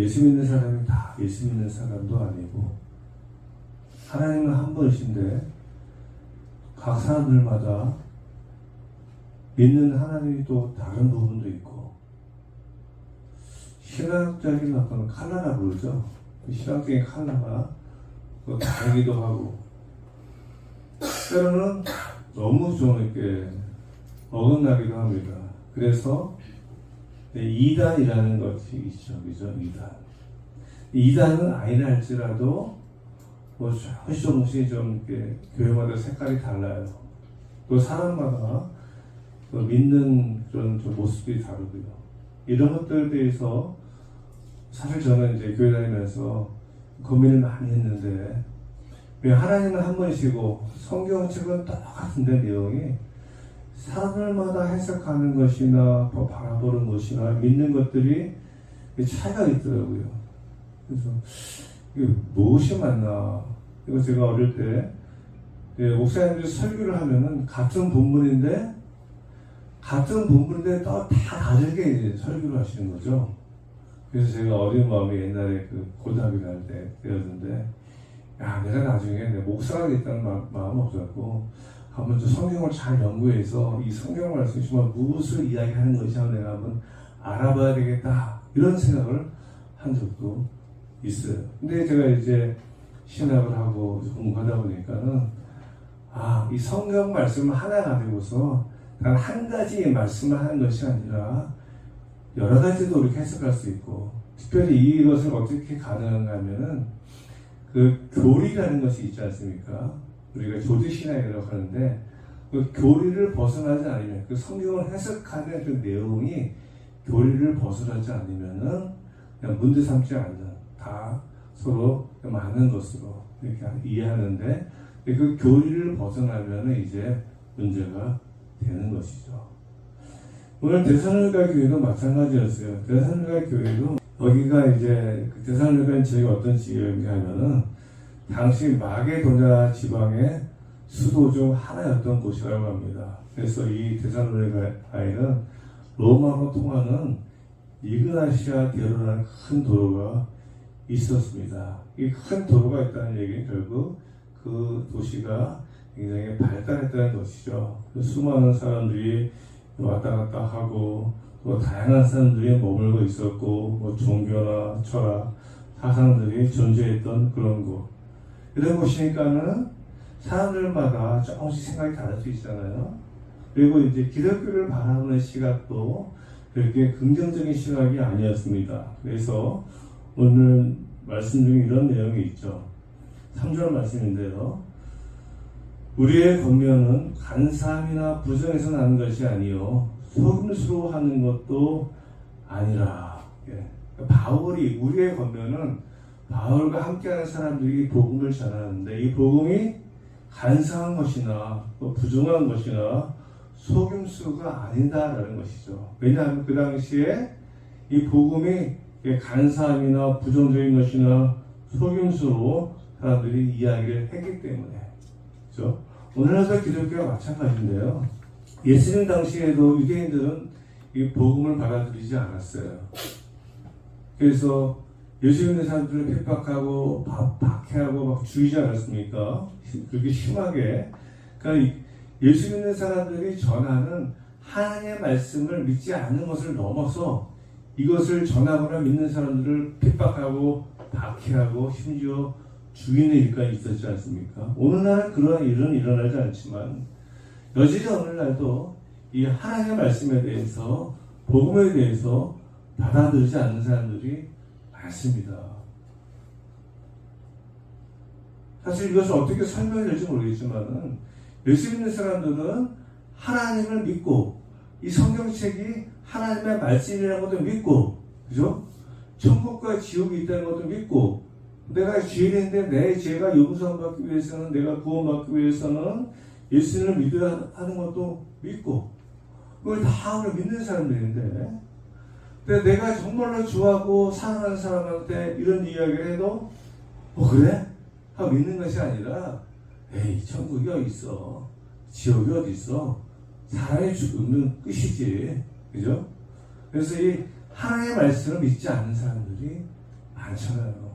예수 믿는 사람이 다 예수 믿는 사람도 아니고, 하나님은 한 분이신데 각 사람들마다 믿는 하나님이 또 다른 부분도 있고, 신학적인 어떤 칼라라 그러죠. 신학적인 칼라가 다르기도 하고, 때로는 너무 좀 이렇게 어긋나기도 합니다. 그래서 이단이라는 것이 있죠. 그죠? 이단은 아니라 할지라도 뭐 조금씩 좀 이렇게 교회마다 색깔이 달라요. 또 사람마다 또 믿는 그런 좀 모습이 다르고요. 이런 것들에 대해서 사실 저는 이제 교회 다니면서 고민을 많이 했는데, 왜 하나님은 한 분이시고 성경책은 똑같은데 내용이 사람들마다 해석하는 것이나 바라보는 것이나 믿는 것들이 차이가 있더라고요. 그래서 이게 무엇이 맞나? 이거 제가 어릴 때 목사님들이 설교를 하면은 같은 본문인데 또 다 다르게 이제 설교를 하시는 거죠. 그래서 제가 어린 마음에 옛날에 그 고등학교 다닐 때 배웠는데, 야, 내가 나중에 내 목사가 됐다는 마음 없었고, 한번 좀 성경을 잘 연구해서 이 성경 말씀이 정말 무엇을 이야기하는 것이 하면 내가 한번 알아봐야 되겠다, 이런 생각을 한 적도 있어요. 근데 제가 이제 신학을 하고 공부하다 보니까는, 이 성경 말씀 하나 가지고서 단 한 가지 말씀을 하는 것이 아니라 여러 가지도 이렇게 해석할 수 있고, 특별히 이것을 어떻게 가능한가 하면은 그 교리라는 것이 있지 않습니까? 우리가 조지신학이라고 하는데, 그 교리를 벗어나지 않으면, 그 성경을 해석하는 그 내용이 교리를 벗어나지 않으면은 그냥 문제 삼지 않는, 다 서로 많은 것으로 이렇게 이해하는데, 그 교리를 벗어나면은 이제 문제가 되는 것이죠. 오늘 데살로니가 교회도 마찬가지였어요. 데살로니가 교회도 여기가 이제 데살로니가 지역이 어떤 지역인가 하면은 당시 마게도냐 지방의 수도 중 하나였던 곳이라고 합니다. 그래서 이 데살로니가에는 로마로 통하는 이그나시아 대로라는 큰 도로가 있었습니다. 이 큰 도로가 있다는 얘기는 결국 그 도시가 굉장히 발달했다는 것이죠. 수많은 사람들이 왔다 갔다 하고, 또 다양한 사람들이 머물고 있었고, 뭐 종교나 철학, 사상들이 존재했던 그런 곳. 이런 곳이니까는 사람들마다 조금씩 생각이 다를 수 있잖아요. 그리고 이제 기독교를 바라보는 시각도 그렇게 긍정적인 시각이 아니었습니다. 그래서 오늘 말씀 중에 이런 내용이 있죠. 3절 말씀인데요. 우리의 권면은 간사함이나 부정에서 나는 것이 아니요 속임수로 하는 것도 아니라. 바울이, 우리의 권면은 바울과 함께하는 사람들이 복음을 전하는데, 이 복음이 간사한 것이나 또 부정한 것이나 속임수가 아니다라는 것이죠. 왜냐하면 그 당시에 이 복음이 간사함이나 부정적인 것이나 속임수로 사람들이 이야기를 했기 때문에. 그렇죠? 오늘날도 기독교와 마찬가지인데요. 예수님 당시에도 유대인들은 이 복음을 받아들이지 않았어요. 그래서 예수 믿는 사람들을 핍박하고 박해하고 막 죽이지 않았습니까? 그렇게 심하게. 그러니까 예수 믿는 사람들이 전하는 하나님의 말씀을 믿지 않는 것을 넘어서 이것을 전하거나 믿는 사람들을 핍박하고 박해하고 심지어 죽이는 일까지 있었지 않습니까? 오늘날은 그러한 일은 일어나지 않지만 여전히 오늘날도 이 하나님의 말씀에 대해서, 복음에 대해서 받아들이지 않는 사람들이 많습니다. 사실 이것을 어떻게 설명해야 될지 모르겠지만은, 예수 믿는 사람들은 하나님을 믿고, 이 성경책이 하나님의 말씀이라는 것도 믿고, 그죠? 천국과 지옥이 있다는 것도 믿고, 내가 죄인인데 내 죄가 용서받기 위해서는, 내가 구원받기 위해서는 예수님을 믿어야 하는 것도 믿고, 그걸 다 믿는 사람들인데, 근데 내가 정말로 좋아하고 사랑하는 사람한테 이런 이야기를 해도 그래? 하고 믿는 것이 아니라, 에이, 천국이 어디 있어? 지옥이 어디 있어? 사람이 죽으면 끝이지. 그죠? 그래서 이 하나님의 말씀을 믿지 않는 사람들이 많잖아요.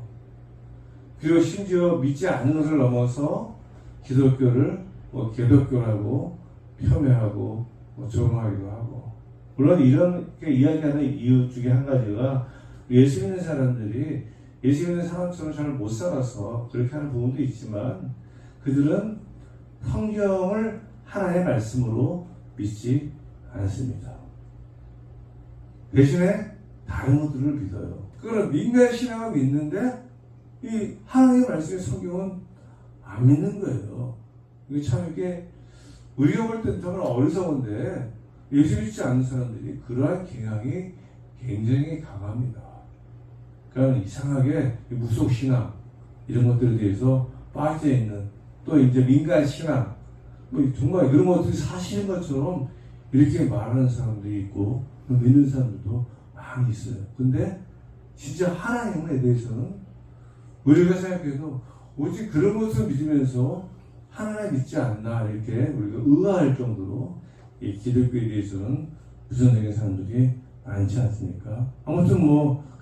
그리고 심지어 믿지 않는 것을 넘어서 기독교를 개독교라고 폄훼하고 조롱하기도 하고. 물론 이렇게 이야기하는 이유 중에 한 가지가 예수 믿는 사람들이 예수 믿는 사람처럼 잘 못 살아서 그렇게 하는 부분도 있지만 그들은 성경을 하나의 말씀으로 믿지 않습니다. 대신에 다른 것들을 믿어요. 그런 민간 신앙을 믿는데 이 하나님의 말씀의 성경은 안 믿는 거예요. 이게 참 이게 우리가 볼 때는 정말 어리석은데 예수 믿지 않는 사람들이 그러한 경향이 굉장히 강합니다. 그러니까 이상하게 무속신앙 이런 것들에 대해서 빠져있는 또 이제 민간 신앙 정말 그런 것들이 사실인 것처럼 이렇게 말하는 사람들이 있고 믿는 사람들도 많이 있어요. 근데 진짜 하나님에 대해서는 우리가 생각해도 오직 그런 것을 믿으면서 하나님 믿지 않나 이렇게 우리가 의아할 정도로 이 기독교에 대해서는 부정적인 사람들이 많지 않습니까? 아무튼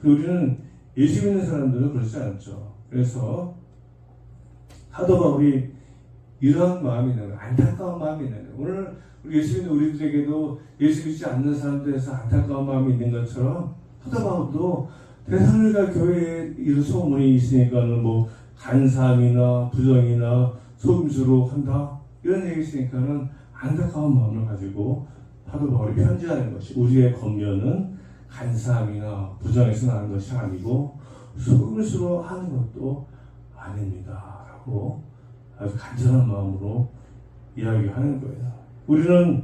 우리는 예수 믿는 사람들은 그렇지 않죠. 그래서 사도 바울이 이런 마음이 있는 거예요. 안타까운 마음이 있는 거예요. 오늘 우리 예수 믿는 우리들에게도 예수 믿지 않는 사람들에서 안타까운 마음이 있는 것처럼 사도 바울도 데살로니가 교회에 이런 소문이 있으니까는 간사함이나 부정이나 속임수로 한다 이런 얘기 있으니까는 안타까운 마음을 가지고 사도 바울이 편지하는 것이 우리의 권면은 간사함이나 부정에서 나는 것이 아니고 속임수로 하는 것도 아닙니다 라고 아주 간절한 마음으로 이야기하는 거예요. 우리는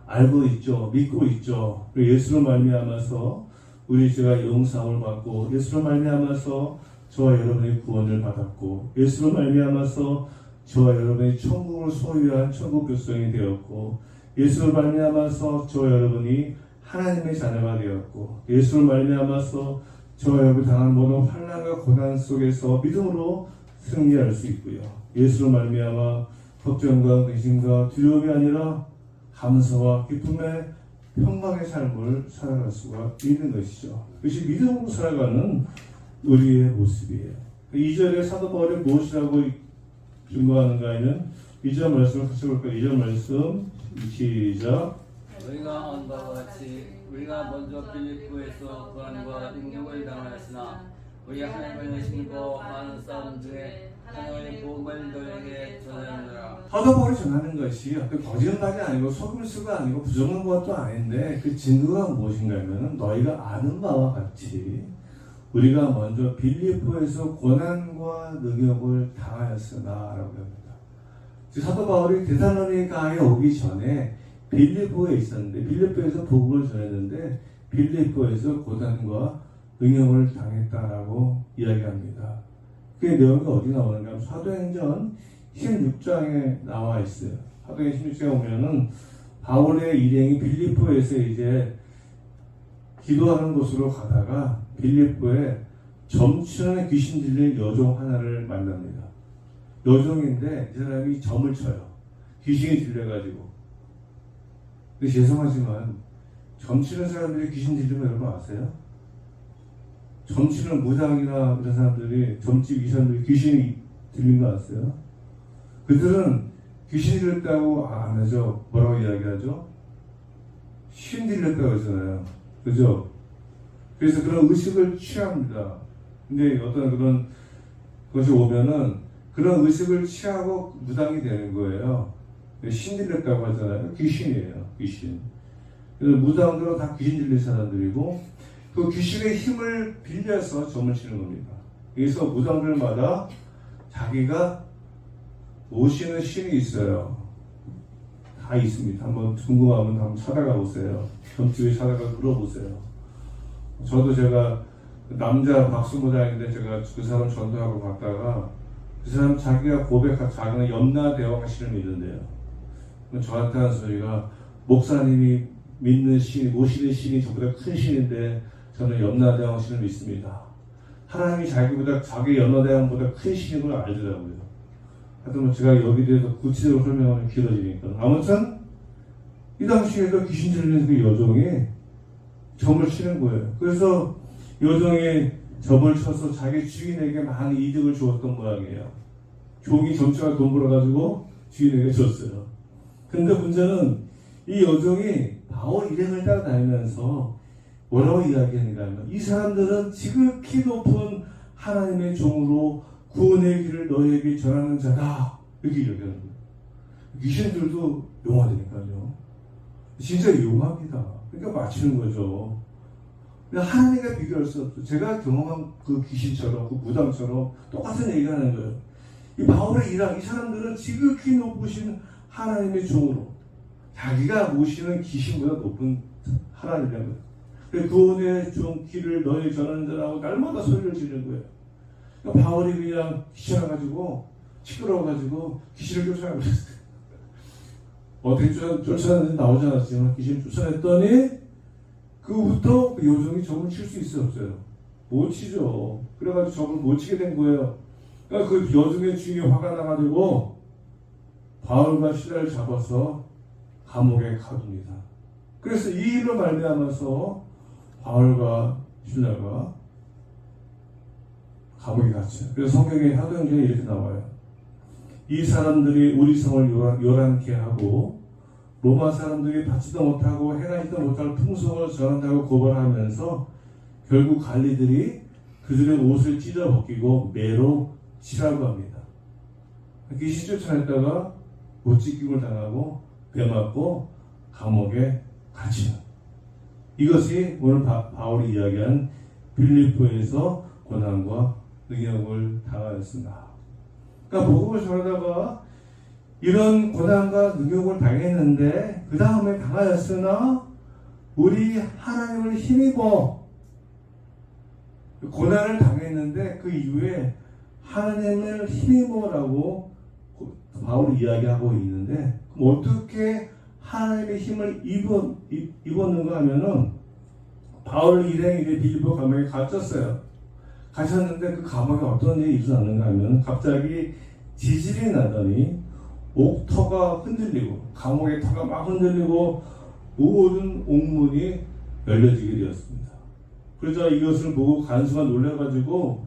알고 있죠. 믿고 있죠. 예수로 말미암아서 우리 죄가 용서함을 받고 예수로 말미암아서 저와 여러분의 구원을 받았고 예수로 말미암아서 저와 여러분이 천국을 소유한 천국 백성이 되었고 예수로 말미암아서 저와 여러분이 하나님의 자녀가 되었고 예수로 말미암아서 저와 여러분이 당한 모든 환난과 고난 속에서 믿음으로 승리할 수 있고요. 예수로 말미암아 걱정과 근심과 두려움이 아니라 감사와 기쁨의 평강의 삶을 살아갈 수가 있는 것이죠. 그것이 믿음으로 살아가는 우리의 모습이에요. 2절에 사도 바울이 무엇이라고 증거하는가에는 2절 말씀을 같이 볼까요? 2절 말씀 시작. 너희가 온 바와 같이 우리가 먼저 빌립보에서 고난과 능력을 당하였으나 우리 하나님을 신고 많은 사람 중에 하나님의 복음을 너희에게 전하였노라. 사도 바울이 전하는 것이 어떤 거짓말이 아니고 속임수가 아니고 부정한 것도 아닌데 그 증거가 무엇인가 하면 너희가 아는 바와 같이 우리가 먼저 빌립보에서 고난과 능력을 당하였으나 라고 합니다. 사도 바울이 데살로니가에 오기 전에 빌립보에 있었는데 빌립보에서 복음을 전했는데 빌립보에서 고난과 능력을 당했다라고 이야기합니다. 그 내용이 어디 나오는가 하면 사도행전 16장에 나와 있어요. 사도행전 16장에 보면은 바울의 일행이 빌립보에서 이제 기도하는 곳으로 가다가 빌립보에 점치는 귀신 들린 여종 하나를 만납니다. 여종인데 이 사람이 점을 쳐요. 귀신이 들려가지고. 근데 죄송하지만 점치는 사람들이 귀신 들리면 여러분 아세요? 점치는 무당이나 그런 사람들이 점치기 사람들이 귀신이 들린 거 아세요? 그들은 귀신이 들렸다고 안 하죠. 뭐라고 이야기하죠? 신 들렸다고 하잖아요. 그죠? 그래서 그런 의식을 취합니다. 근데 어떤 그런 것이 오면은 그런 의식을 취하고 무당이 되는 거예요. 신 들렸다고 하잖아요. 귀신이에요. 귀신. 그래서 무당들은 다 귀신 들린 사람들이고 그 귀신의 힘을 빌려서 점을 치는 겁니다. 그래서 무당들마다 자기가 모시는 신이 있어요. 다 있습니다. 한번 궁금하면 한번 찾아가 보세요. 점집에 찾아가 물어보세요. 저도 제가 남자 박수무당인데 제가 그 사람 전도하고 갔다가 그 사람 자기가 고백한 자기는 염라대왕 신을 믿는데요. 저한테 하는 소리가 목사님이 믿는 신, 모시는 신이 저보다 큰 신인데 저는 염라대왕 신을 믿습니다. 하나님이 자기 염라대왕보다 큰 신인 걸 알더라고요. 하여튼 제가 여기 대해서 구체적으로 설명하면 길어지니까. 아무튼 이 당시에도 귀신 들리는 그 여종이 점을 치는 거예요. 그래서 여종이 점을 쳐서 자기 주인에게 많은 이득을 주었던 모양이에요. 종이 점쳐가 돈 벌어가지고 주인에게 줬어요. 근데 문제는 이 여종이 바울 일행을 따라다니면서 뭐라고 이야기하는가 하면 이 사람들은 지극히 높은 하나님의 종으로 구원의 길을 너희에게 전하는 자다 이렇게 이야기하는 거예요. 귀신들도 용하다니까요. 진짜 용합니다. 그러니까 맞추는 거죠. 하나님과 비교할 수 없어요. 제가 경험한 그 귀신처럼 그 무당처럼 똑같은 얘기를 하는 거예요. 이 바울의 일학 이 사람들은 지극히 높으신 하나님의 종으로 자기가 모시는 귀신보다 높은 하나님이라는 거예요. 구원의 종 길을 너희 전하는 자라고 날마다 소리를 지르는 거예요. 그러니까 바울이 그냥 귀찮아가지고 시끄러워가지고 귀신을 쫓아가고 있어요. 어떻게 쫓아냈는지 나오지 않았지만 귀신을 쫓아냈더니 그 후부터 그 여종이 점을 칠 수 있어요 없어요? 못 치죠. 그래가지고 점을 못 치게 된 거예요. 그러니까 그 여종의 주인이 화가 나가지고 바울과 시라를 잡아서 감옥에 가둡니다. 그래서 이 일로 말미암아서 바울과 신라가 감옥에 갇혀요. 그래서 성경에 사도행전에 이렇게 나와요. 이 사람들이 우리 성을 요란케 하고 로마 사람들이 받지도 못하고 행하지도 못할 풍속을 전한다고 고발하면서 결국 관리들이 그들의 옷을 찢어 벗기고 매로 치라고 합니다. 귀신 쫓아냈다가 못 찢김을 당하고 배 맞고 감옥에 갇혀요. 이것이 오늘 바울이 이야기한 빌립보에서 고난과 능력을 당하였습니다. 그러니까 복음을 전하다가 이런 고난과 능력을 당했는데 그 다음에 당하였으나 우리 하나님을 힘입어 고난을 당했는데 그 이후에 하나님을 힘입어라고 바울이 이야기하고 있는데 어떻게 하나님의 힘을 입었는가 하면은 바울 일행이 빌립보 감옥에 갇혔어요. 갇혔는데 그 감옥에 어떤 일이 일어났는가 하면 갑자기 지진이 나더니 옥터가 흔들리고 감옥의 터가 막 흔들리고 모든 옥문이 열려지게 되었습니다. 그러자 이것을 보고 간수가 놀라가지고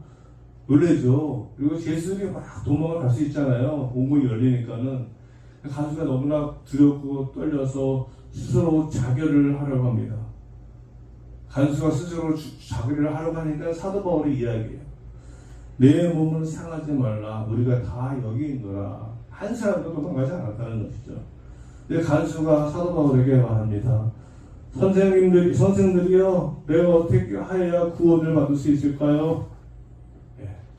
놀래죠. 그리고 제수들이 막 도망을 갈 수 있잖아요. 옥문이 열리니까는 간수가 너무나 두렵고 떨려서 스스로 자결을 하려고 합니다. 간수가 스스로 자결을 하려고 하니까 사도 바울이 이야기해요. 내 몸을 상하지 말라. 우리가 다 여기 있노라. 한 사람도 도망가지 않았다는 것이죠. 근데 간수가 사도 바울에게 말합니다. 선생들이요, 내가 어떻게 하여야 구원을 받을 수 있을까요?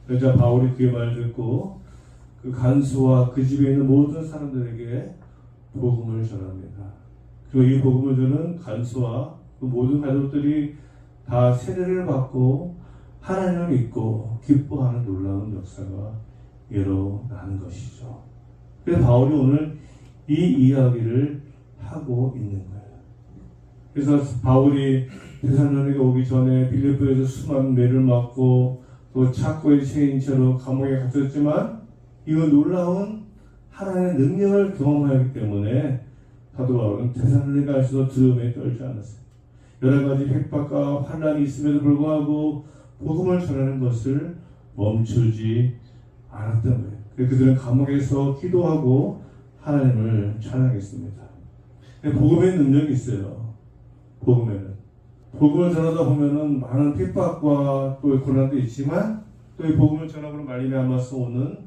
그러자 바울이 그 말을 듣고 그 간수와 그 집에 있는 모든 사람들에게 복음을 전합니다. 그리고 이 복음을 전하는 간수와 그 모든 가족들이 다 세례를 받고 하나님을 믿고 기뻐하는 놀라운 역사가 일어나는 것이죠. 그래서 바울이 오늘 이 이야기를 하고 있는 거예요. 그래서 바울이 데살로니가에 오기 전에 빌립보에서 수많은 매를 맞고 또 착고의 죄인처럼 감옥에 갇혔지만 이거 놀라운 하나님의 능력을 경험하였기 때문에 사도 바울은 데살로니가에서도 두려움에 떨지 않았어요. 여러 가지 핍박과 환난이 있음에도 불구하고 복음을 전하는 것을 멈추지 않았던 거예요. 그들은 감옥에서 기도하고 하나님을 찬양했습니다. 복음의 능력이 있어요. 복음을 전하다 보면은 많은 핍박과 또 고난도 있지만 또 이 복음을 전함으로 말미암아서 오는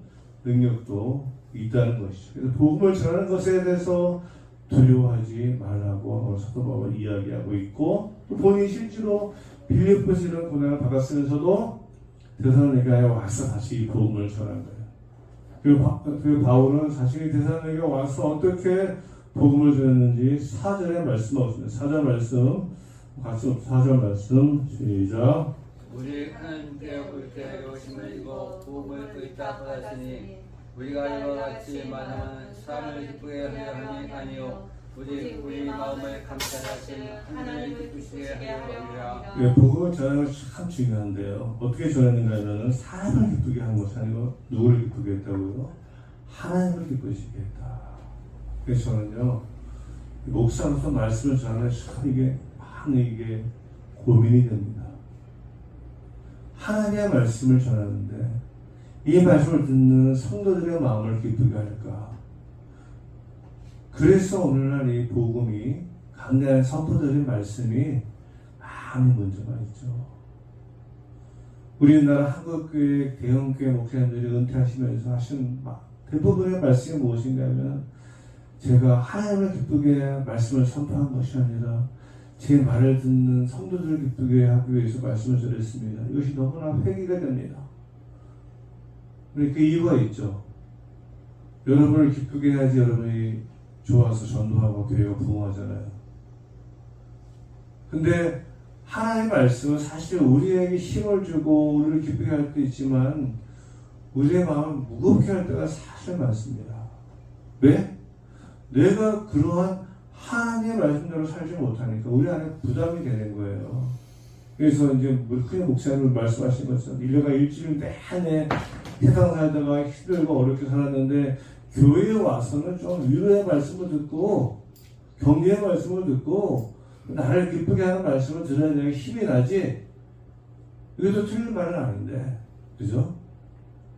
능력도 있다는 것이죠. 그래서 복음을 전하는 것에 대해서 두려워하지 말라고 사도 바울이 이야기하고 있고 또 본인이 실제로 빌립보에서 이런 고난을 받았으면서도 데살로니가에 와서 다시 이 복음을 전한 거예요. 그리고 바울은 자신이 데살로니가에 와서 어떻게 복음을 전했는지 4절에 말씀하고 있습니다. 4절 말씀 같이 4절 말씀 시작. 우리 하나님께 옳게 하심을 입어 복음을 의다 받았으니 우리가 이와 같이 말하면 사람을 기쁘게 하려 함이 아니요 우리 마음을 감찰하신 하나님을 기쁘시게 하려 함이라. 예, 복음을 전하는 것이 참 중요한데요. 어떻게 전했는가 하면 사람을 기쁘게 한 것이 아니고 누구를 기쁘게 했다고요? 하나님을 기쁘시게 했다. 그래서 저는요 목사로서 말씀을 전하는 참 이게 많은 이게 고민이 됩니다. 하나님의 말씀을 전하는데 이 말씀을 듣는 성도들의 마음을 기쁘게 할까? 그래서 오늘날 이 복음이 강단 선포드린 말씀이 많은 문제가 있죠. 우리나라 한국교회 대형교회 목사님들이 은퇴하시면서 하신 대부분의 말씀이 무엇인가 하면 제가 하나님을 기쁘게 말씀을 선포한 것이 아니라 제 말을 듣는 성도들을 기쁘게 하기 위해서 말씀을 전했습니다. 이것이 너무나 회개가 됩니다. 그 이유가 있죠. 여러분을 기쁘게 해야지 여러분이 좋아서 전도하고 교회가 부흥하잖아요. 근데 하나님의 말씀은 사실 우리에게 힘을 주고 우리를 기쁘게 할 때도 있지만 우리의 마음을 무겁게 할 때가 사실 많습니다. 왜? 내가 그러한 하나님의 말씀대로 살지 못하니까 우리 안에 부담이 되는 거예요. 그래서 이제 그냥 목사님 말씀하신 것처럼 내가 일주일 내내 세상 살다가 힘들고 어렵게 살았는데 교회에 와서는 좀 위로의 말씀을 듣고 격려의 말씀을 듣고 나를 기쁘게 하는 말씀을 들어야 내가 힘이 나지. 이것도 틀린 말은 아닌데, 그죠?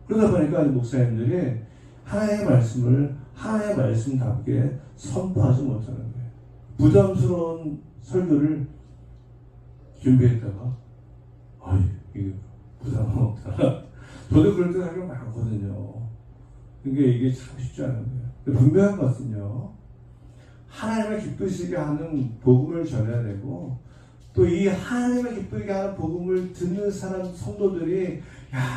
그러다 보니까 목사님들이 하나님의 말씀을 하나님의 말씀답게 선포하지 못하는 거예요. 부담스러운 설교를 준비했다가 이게 부담 없다. 저도 그럴 때 사실 많거든요. 그러니까 이게 참 쉽지 않은 거예요. 분명한 것은요, 하나님을 기쁘시게 하는 복음을 전해야 되고, 또 이 하나님을 기쁘게 하는 복음을 듣는 사람 성도들이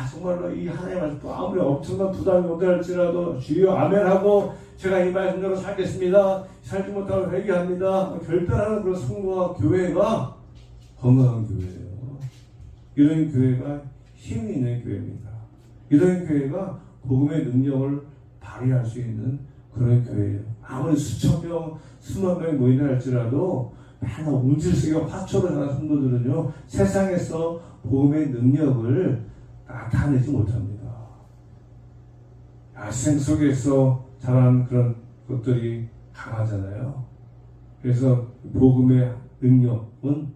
정말로 이 하나님의 말씀 아무리 엄청난 부담이 온다 할지라도 주여 아멘하고 제가 이 말씀대로 살겠습니다. 살지 못하면 회개합니다. 결단하는 그런 성도와 교회가 건강한 교회예요. 이런 교회가 힘이 있는 교회입니다. 이런 교회가 복음의 능력을 발휘할 수 있는 그런 교회예요. 아무리 수천 명, 수만 명이 모인다 할지라도 맨날 움찔스게 화초를 하는 성도들은요, 세상에서 복음의 능력을 나타내지 못합니다. 야생 속에서 자란 그런 것들이 강하잖아요. 그래서 복음의 능력은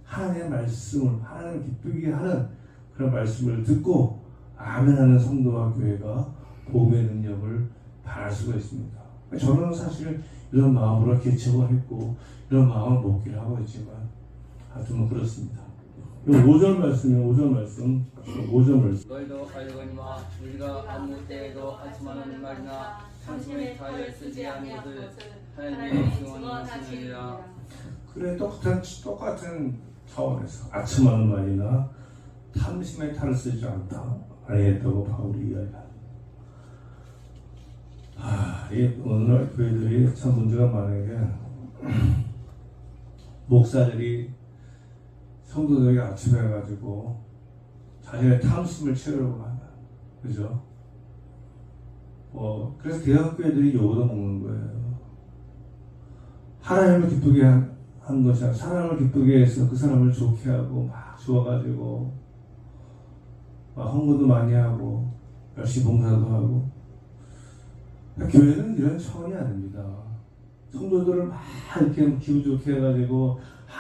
하나님의 말씀을, 하나님을 기쁘게 하는 그런 말씀을 듣고 아멘하는 성도와 교회가 복음의 능력을 발할 수가 있습니다. 저는 사실 이런 마음으로 개척을 했고 이런 마음을 먹기를 하고 있지만 좀 그렇습니다. 5절 말씀이요. 5절 말씀. 너희도 알거니와 우리가 아무 때에도 아침하는 말이나 찬송의 타에 쓰지 않은 것을 하나님의 증언하시느니라. 그래, 똑같은 차원에서 아침하는 말이나 탐심의 탈을 쓰지 않다 아니했다고 바울이 이야기합니다. 오늘날 교회들이 참 문제가 많은 게 목사들이 성도들에게 아침에 가지고 자신의 탐심을 채우려고 한다. 그죠? 그래서 대학교회들이 욕을 먹는 거예요. 하나님을 기쁘게 한 것이 아니라 사람을 기쁘게 해서 그 사람을 좋게 하고 막 좋아가지고 막 헌금도 많이 하고 열심히 봉사도 하고. 교회는 이런 차원이 아닙니다. 성도들을 막 이렇게 기분 좋게 해가지고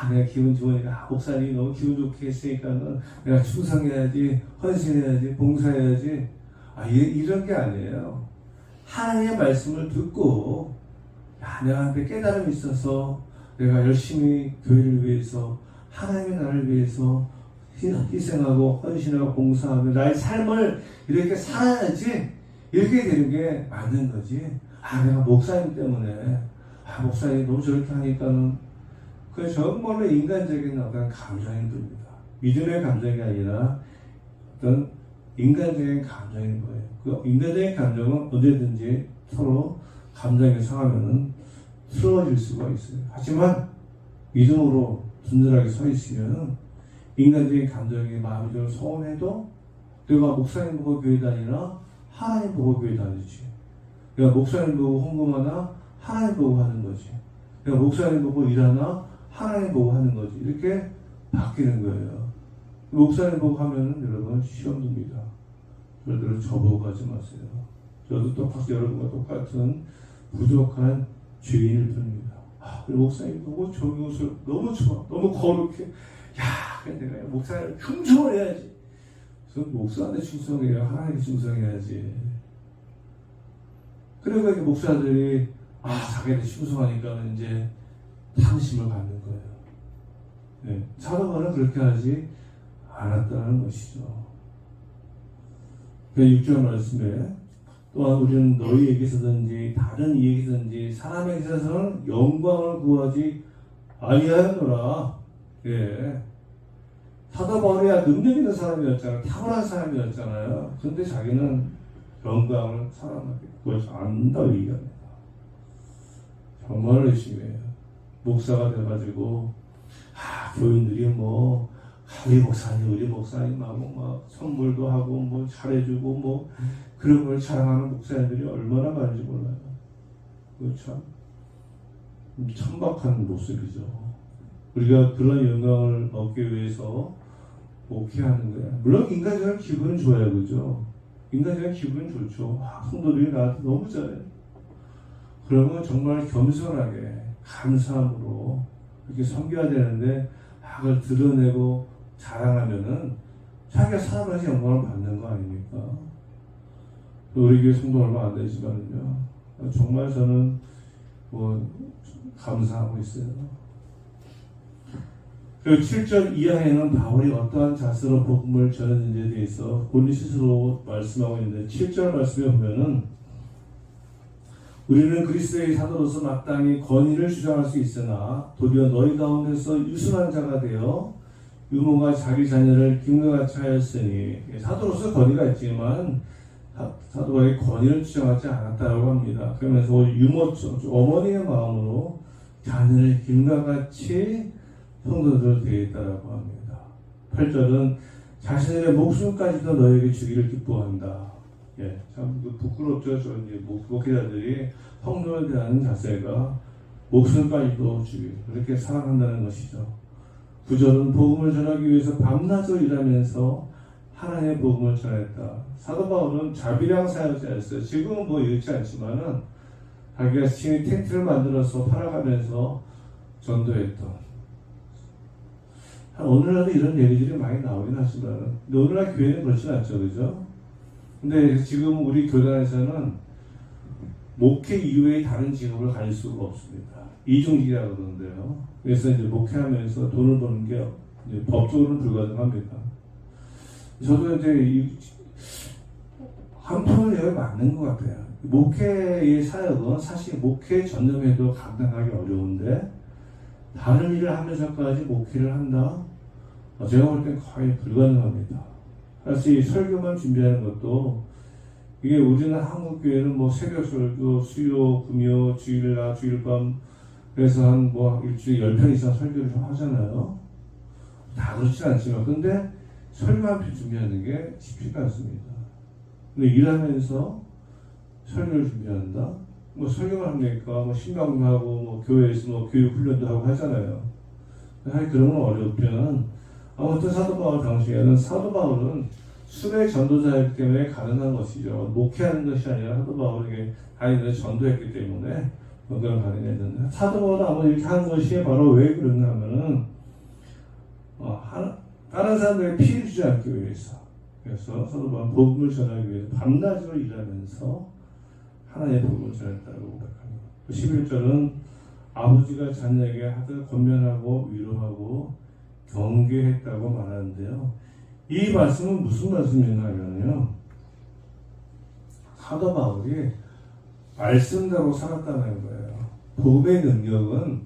내가 기분 좋으니까 목사님이 너무 기분 좋게 했으니까는 내가 충성해야지, 헌신해야지, 봉사해야지. 이런 게 아니에요. 하나님의 말씀을 듣고 내한테 깨달음이 있어서 내가 열심히 교회를 위해서 하나님의 나라를 위해서 희생하고 헌신하고 봉사하며 나의 삶을 이렇게 살아야지 이렇게 되는 게 맞는 거지. 내가 목사님 때문에 목사님이 너무 저렇게 하니까는 그게 정말로 인간적인 어떤 감정이 듭니다. 믿음의 감정이 아니라 어떤 인간적인 감정인 거예요. 그 인간적인 감정은 언제든지 서로 감정이 상하면은 쓰러질 수가 있어요. 하지만 믿음으로 든든하게 서 있으면 인간적인 감정이 마음이 좀 서운해도 내가 목사님 보고 교회 다니나 하나님 보고 교회 다니지. 내가 목사님 보고 헌금하나 하나님 보고 하는 거지. 내가 목사님 보고 일하나 하나님 보고 하는 거지. 이렇게 바뀌는 거예요. 목사님 보고 하면은 여러분 시험 듭니다. 저들은 저보고 가지 마세요. 저도 똑같이 여러분과 똑같은 부족한 죄인일 뿐입니다. 목사님 보고 저기 옷을 너무 좋아. 너무 거룩해. 내가 목사님을 흉성을 해야지. 전 목사한테 충성해요. 하나님께 충성해야지. 그러니까 이렇게 목사들이 자기한테 충성하니까 이제 탐심을 갖는 거예요. 네. 사도 바울은 그렇게 하지 않았다는 것이죠. 6절 말씀에 또한 우리는 너희에게서든지 다른 이에게서든지 사람에게서는 영광을 구하지 아니하였노라. 예. 사도 바울이야 능력 있는 사람이었잖아요. 탁월한 사람이었잖아요. 근데 자기는 영광을 사람에게 구하지 않는다고 얘기합니다. 정말 열심히 해요. 목사가 돼가지고 교인들이 우리 목사님하고 막 선물도 하고 뭐 잘해주고 뭐 그런 걸 자랑하는 목사님들이 얼마나 많은지 몰라요. 그거 참 천박한 모습이죠. 우리가 그런 영광을 얻기 위해서 목회하는 거야. 물론 인간적인 기분은 좋아요, 그죠? 인간적인 기분은 좋죠. 성도들이 나한테 너무 잘해. 그러면 정말 겸손하게 감사함으로 이렇게 섬겨야 되는데 그걸 드러내고 자랑하면은 자기가 사람한테 영광을 받는 거 아닙니까? 우리 교회 성도 얼마 안 되지만요. 정말 저는 감사하고 있어요. 그리고 7절 이하에는 바울이 어떠한 자세로 복음을 전했는지에 대해서 본인 스스로 말씀하고 있는데 7절 말씀에 보면은 우리는 그리스도의 사도로서 마땅히 권위를 주장할 수 있으나 도리어 너희 가운데서 유순한 자가 되어 유모가 자기 자녀를 김과같이 하였으니 사도로서 권위가 있지만 사도에게 권위를 주장하지 않았다고 합니다. 그러면서 유모 어머니의 마음으로 자녀를 김과 같이 성도들 되겠다라고 합니다. 8절은 자신의 목숨까지도 너에게 주기를 기뻐한다. 예, 참 부끄럽죠. 저 이제 목회자들이 성도에 대한 자세가 목숨까지도 주기 그렇게 사랑한다는 것이죠. 9절은 복음을 전하기 위해서 밤낮을 일하면서 하나님의 복음을 전했다. 사도 바울은 자비량 사역자였어요. 지금은 이렇지 않지만은 자기가 친히 텐트를 만들어서 팔아가면서 전도했던. 오늘날도 이런 얘기들이 많이 나오긴 하지만 오늘날 교회는 그렇진 않죠, 그죠? 근데 지금 우리 교단에서는 목회 이외의 다른 직업을 가질 수가 없습니다. 이중직이라고 그러는데요. 그래서 이제 목회하면서 돈을 버는 게 이제 법적으로는 불가능합니다. 저도 이제 한편으로 여기 맞는 것 같아요. 목회의 사역은 사실 목회 전념해도 감당하기 어려운데 다른 일을 하면서까지 목회를 한다? 제가 볼 땐 거의 불가능합니다. 사실 설교만 준비하는 것도 이게 우리는 한국교회는 새벽 설교, 수요, 금요, 주일날, 주일밤 그래서 일주일에 10편 이상 설교를 좀 하잖아요. 다 그렇진 않지만 근데 설교 한 편 준비하는 게 쉽지가 않습니다. 근데 일하면서 설교를 준비한다? 설교만 합니까? 신방도 하고 교회에서 교육 훈련도 하고 하잖아요. 그런 건 어렵면 아무튼 사도 바울 당시에는 사도 바울은 수백 전도자이기 때문에 가능한 것이죠. 목회하는 것이 아니라 사도 바울에게 다니는 전도했기 때문에 그런 가능했는데 사도 바울은 아마 이렇게 하는 것이 바로 왜 그런가 하면은 다른 사람들에게 피해 주지 않기 위해서. 그래서 사도 바울은 복음을 전하기 위해서 밤낮으로 일하면서 하나님의 복음을 전했다고 고백합니다. 11절은 아버지가 자녀에게 하듯 권면하고 위로하고 경계했다고 말하는데요. 이 말씀은 무슨 말씀인가 하면요. 사도 바울이 말씀대로 살았다는 거예요. 복음의 능력은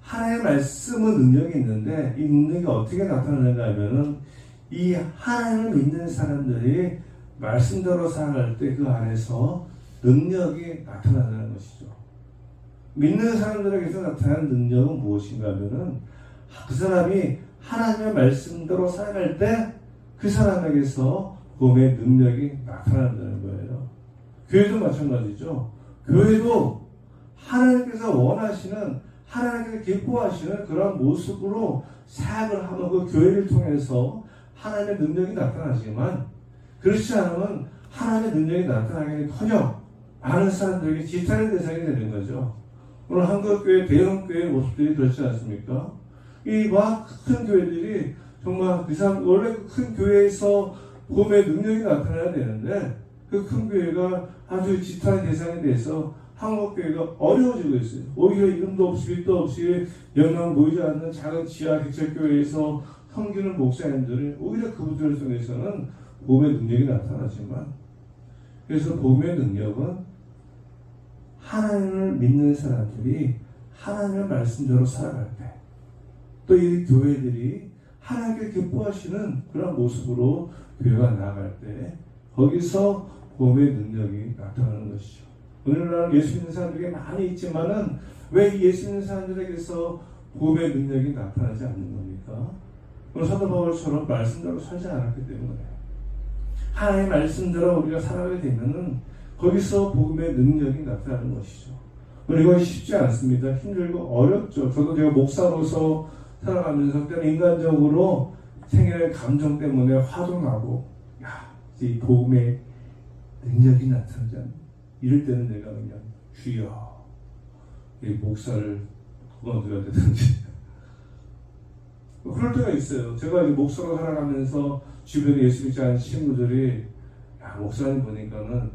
하나님의 말씀은 능력이 있는데 이 능력이 어떻게 나타나는가 하면은 이 하나님을 믿는 사람들이 말씀대로 살아갈 때 그 안에서 능력이 나타나는 것이죠. 믿는 사람들에게서 나타나는 능력은 무엇인가 하면은 그 사람이 하나님의 말씀대로 살아갈 때 그 사람에게서 복음의 능력이 나타난다는 거예요. 교회도 마찬가지죠. 교회도 하나님께서 원하시는 하나님께서 기뻐하시는 그런 모습으로 사역을 하는 그 교회를 통해서 하나님의 능력이 나타나지만 그렇지 않으면 하나님의 능력이 나타나기는커녕 많은 사람들에게 지탄의 대상이 되는 거죠. 오늘 한국교회 대형교회 모습들이 그렇지 않습니까? 이 큰 교회들이 정말 그 사람 원래 그 큰 교회에서 복음의 능력이 나타나야 되는데 그 큰 교회가 아주 지탄의 대상이 돼서 한국교회가 어려워지고 있어요. 오히려 이름도 없이 빛도 없이 영향 보이지 않는 작은 지하 개척교회에서 섬기는 목사님들이 오히려 그분들 속에서는 복음의 능력이 나타나지만, 그래서 복음의 능력은 하나님을 믿는 사람들이 하나님의 말씀대로 살아갈 때, 또 이 교회들이 하나님께 기뻐하시는 그런 모습으로 교회가 나아갈 때 거기서 복음의 능력이 나타나는 것이죠. 오늘날 예수 믿는 사람들이 많이 있지만은 왜 이 예수 믿는 사람들에게서 복음의 능력이 나타나지 않는 겁니까? 오늘 사도 바울처럼 말씀대로 살지 않았기 때문에, 하나님의 말씀대로 우리가 살아가게 되면은 거기서 복음의 능력이 나타나는 것이죠. 오늘 이건 쉽지 않습니다. 힘들고 어렵죠. 저도 제가 목사로서 살아가면서 때는 인간적으로 생기는 감정 때문에 화도 나고, 이 복음의 능력이 나타나지 않는, 이럴 때는 내가 그냥 주여, 이 목사를 그만둬야 되든지 그럴 때가 있어요. 제가 이제 목사로 살아가면서 주변에 예수 믿지 않은 친구들이 목사님 보니까는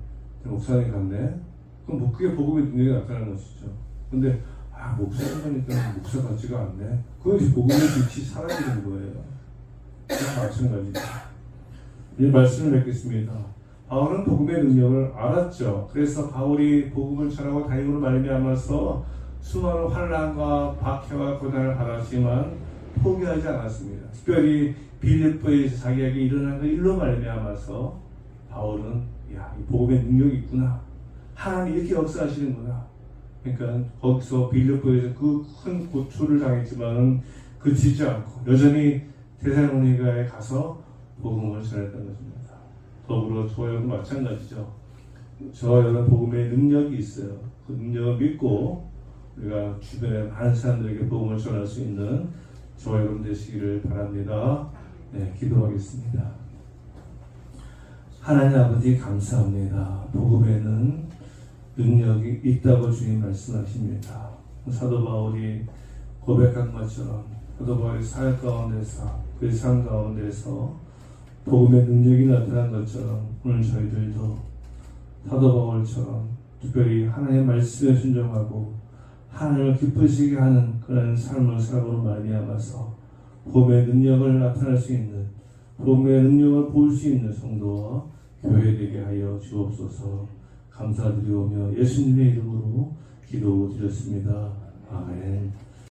목사님 같네. 그럼 뭐 그게 복음의 능력이 나타나는 것이죠. 근데 목사님 보니까 목사 같지가 않네. 그것이 복음의 빛이 사라지는 거예요. 마찬가지죠. 이 말씀을 맺겠습니다. 바울은 복음의 능력을 알았죠. 그래서 바울이 복음을 전하고 다임으로 말미암아서 수많은 환난과 박해와 고난을 받았지만 포기하지 않았습니다. 특별히 빌립보에서 자기에게 일어난 그 일로 말미암아서 바울은 이 복음의 능력이 있구나. 하나님이 이렇게 역사하시는구나. 그러니까 거기서 빌립보에서 그 큰 고초를 당했지만 그치지 않고 여전히 데살로니가에 가서 복음을 전했던 것입니다. 더불어 저와 여러분 마찬가지죠. 저와 여러분 복음의 능력이 있어요. 그 능력을 믿고 우리가 주변에 많은 사람들에게 복음을 전할 수 있는 저와 여러분 되시기를 바랍니다. 네, 기도하겠습니다. 하나님 아버지 감사합니다. 복음에는 능력이 있다고 주님 말씀하십니다. 사도 바울이 고백한 것처럼 사도 바울이 사역 가운데서 그의 삶 가운데서 복음의 능력이 나타난 것처럼 오늘 저희들도 사도 바울처럼 특별히 하나님의 말씀에 순종하고 하나님을 기쁘시게 하는 그런 삶을 살아보는 말미암아서 복음의 능력을 나타낼 수 있는, 복음의 능력을 볼 수 있는 성도와 교회 되게 하여 주옵소서. 감사드리오며 예수님의 이름으로 기도드렸습니다. 아멘.